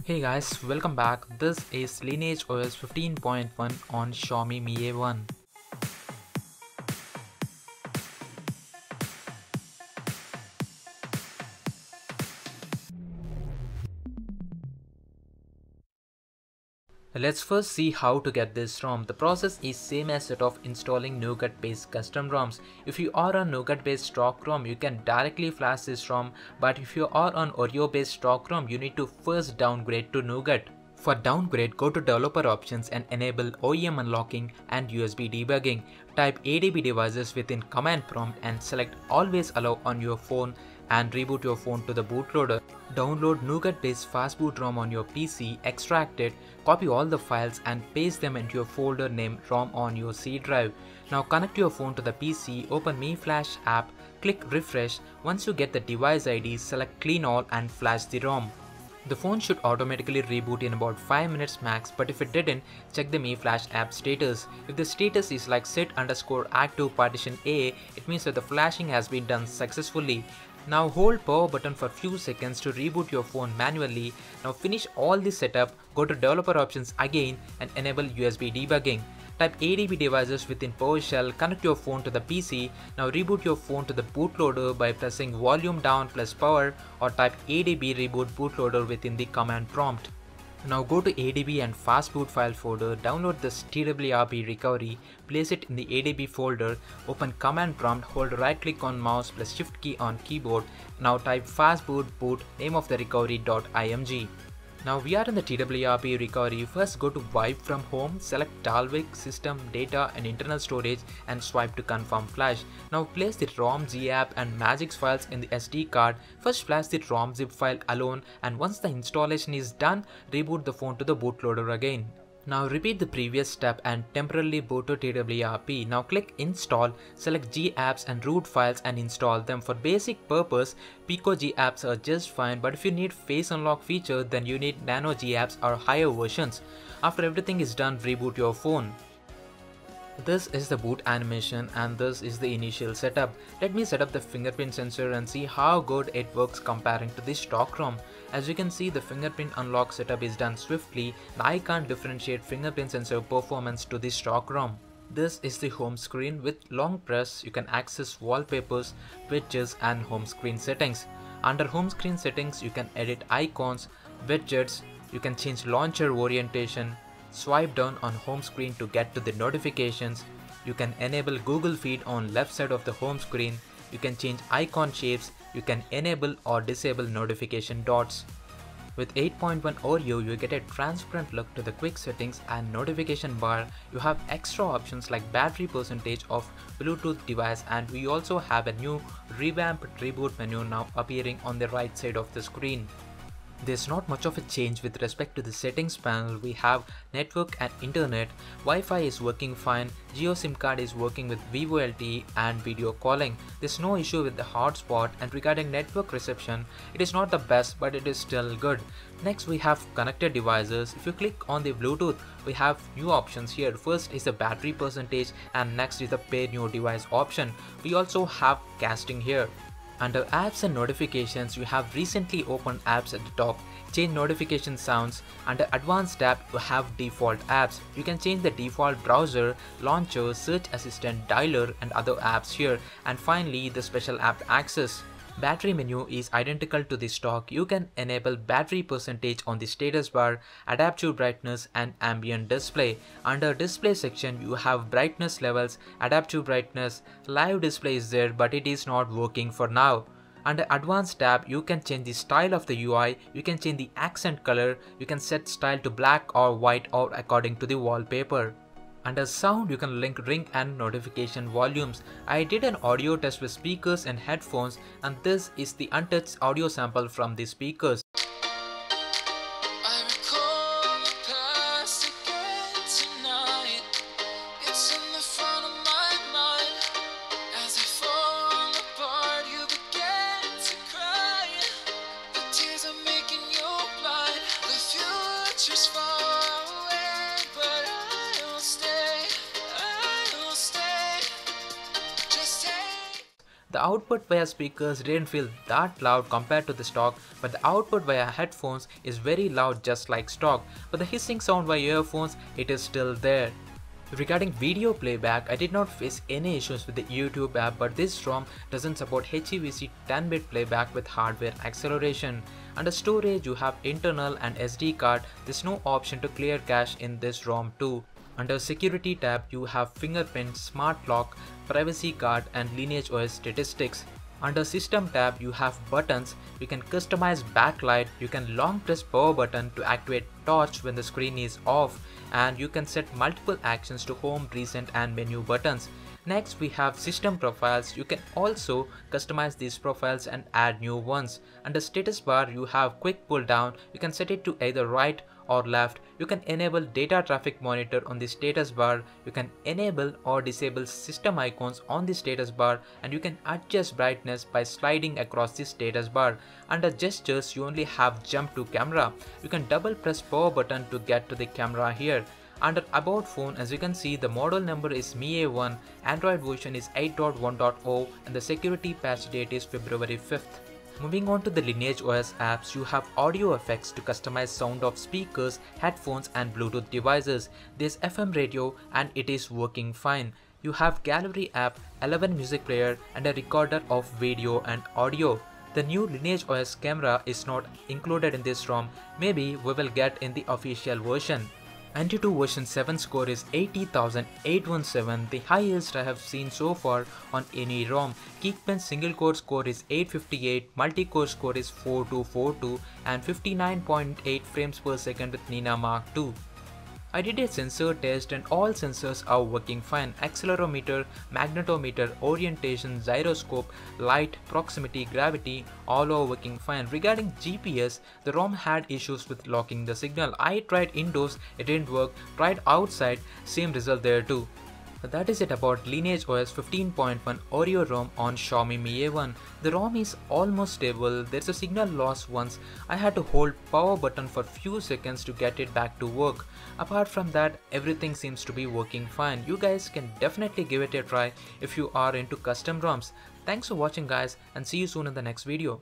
Hey guys, welcome back. This is LineageOS 15.1 on Xiaomi Mi A1. Let's first see how to get this ROM. The process is same as that of installing Nougat based custom ROMs. If you are on Nougat based stock ROM, you can directly flash this ROM, but if you are on Oreo based stock ROM, you need to first downgrade to Nugget. For downgrade, go to developer options and enable OEM unlocking and USB debugging. Type Adb devices within command prompt and select always allow on your phone and reboot your phone to the bootloader. Download Nougat based fast boot ROM on your PC, extract it, copy all the files and paste them into your folder named ROM on your C drive. Now connect your phone to the PC, open Mi Flash app, click refresh. Once you get the device ID, select clean all and flash the ROM. The phone should automatically reboot in about 5 minutes max, but if it didn't, check the Mi Flash app status. If the status is like set_active partition A, it means that the flashing has been done successfully. Now hold power button for few seconds to reboot your phone manually. Now finish all the setup, go to developer options again and enable USB debugging. Type Adb devices within PowerShell, connect your phone to the PC. Now reboot your phone to the bootloader by pressing volume down plus power or type Adb Reboot Bootloader within the command prompt. Now go to Adb and fastboot file folder, download this TWRP recovery, place it in the Adb folder, open command prompt, hold right click on mouse plus shift key on keyboard. Now type fastboot boot name of the recovery.img. Now we are in the TWRP recovery. First go to wipe from home, select Dalvik, system, data and internal storage and swipe to confirm flash. Now place the ROM zip and Magix files in the SD card. First flash the ROM zip file alone and once the installation is done, reboot the phone to the bootloader again. Now repeat the previous step and temporarily boot to TWRP. Now click install, select G-apps and root files and install them. For basic purpose, Pico G-apps are just fine, but if you need face unlock feature, then you need Nano G-apps or higher versions. After everything is done, reboot your phone. This is the boot animation and this is the initial setup. Let me set up the fingerprint sensor and see how good it works comparing to the stock ROM. As you can see, the fingerprint unlock setup is done swiftly and I can't differentiate fingerprint sensor performance to the stock ROM. This is the home screen. With long press, you can access wallpapers, widgets and home screen settings. Under home screen settings, you can edit icons, widgets, you can change launcher orientation. Swipe down on home screen to get to the notifications. You can enable Google Feed on left side of the home screen. You can change icon shapes. You can enable or disable notification dots. With 8.1 Oreo, you get a transparent look to the quick settings and notification bar. You have extra options like battery percentage of Bluetooth device, and we also have a new revamped reboot menu now appearing on the right side of the screen. There's not much of a change with respect to the settings panel. We have network and internet, Wi-Fi is working fine, Jio SIM card is working with Vivo LTE and video calling. There's no issue with the hotspot, and regarding network reception, it is not the best but it is still good. Next we have connected devices. If you click on the Bluetooth, we have new options here. First is the battery percentage and next is the pair new device option. We also have casting here. Under apps and notifications, you have recently opened apps at the top. Change notification sounds. Under advanced tab, you have default apps. You can change the default browser, launcher, search assistant, dialer and other apps here. And finally, the special app access. Battery menu is identical to the stock. You can enable battery percentage on the status bar, adaptive brightness and ambient display. Under display section, you have brightness levels, adaptive brightness, live display is there but it is not working for now. Under advanced tab, you can change the style of the UI, you can change the accent color, you can set style to black or white or according to the wallpaper. Under sound, you can link ring and notification volumes. I did an audio test with speakers and headphones, and this is the untouched audio sample from the speakers. The The output via speakers didn't feel that loud compared to the stock, but the output via headphones is very loud just like stock, but the hissing sound via earphones, it is still there. Regarding video playback, I did not face any issues with the YouTube app, but this ROM doesn't support HEVC 10-bit playback with hardware acceleration. Under storage, you have internal and SD card. There's no option to clear cache in this ROM too. Under security tab, you have fingerprint, smart lock, privacy card and LineageOS statistics. Under system tab, you have buttons. You can customize backlight, you can long press power button to activate torch when the screen is off, and you can set multiple actions to home, recent and menu buttons. Next we have system profiles. You can also customize these profiles and add new ones. Under status bar, you have quick pull down. You can set it to either right or left. You can enable data traffic monitor on the status bar. You can enable or disable system icons on the status bar, and you can adjust brightness by sliding across the status bar. Under gestures, you only have jump to camera. You can double press power button to get to the camera here. Under about phone, as you can see, the model number is Mi A1, Android version is 8.1.0 and the security patch date is February 5th. Moving on to the LineageOS apps, you have audio effects to customize sound of speakers, headphones and Bluetooth devices. There's FM radio and it is working fine. You have gallery app, 11 music player and a recorder of video and audio. The new LineageOS camera is not included in this ROM. Maybe we will get in the official version. Antutu version 7 score is 80,817, the highest I have seen so far on any ROM. Geekbench single core score is 858, multi-core score is 4242 and 59.8 frames per second with Nina Mark II. I did a sensor test and all sensors are working fine. Accelerometer, magnetometer, orientation, gyroscope, light, proximity, gravity, all are working fine. Regarding GPS, the ROM had issues with locking the signal. I tried indoors, it didn't work. Tried outside, same result there too. That is it about LineageOS 15.1 Oreo ROM on Xiaomi Mi A1. The ROM is almost stable. There's a signal loss once. I had to hold power button for few seconds to get it back to work. Apart from that, everything seems to be working fine. You guys can definitely give it a try if you are into custom ROMs. Thanks for watching guys, and see you soon in the next video.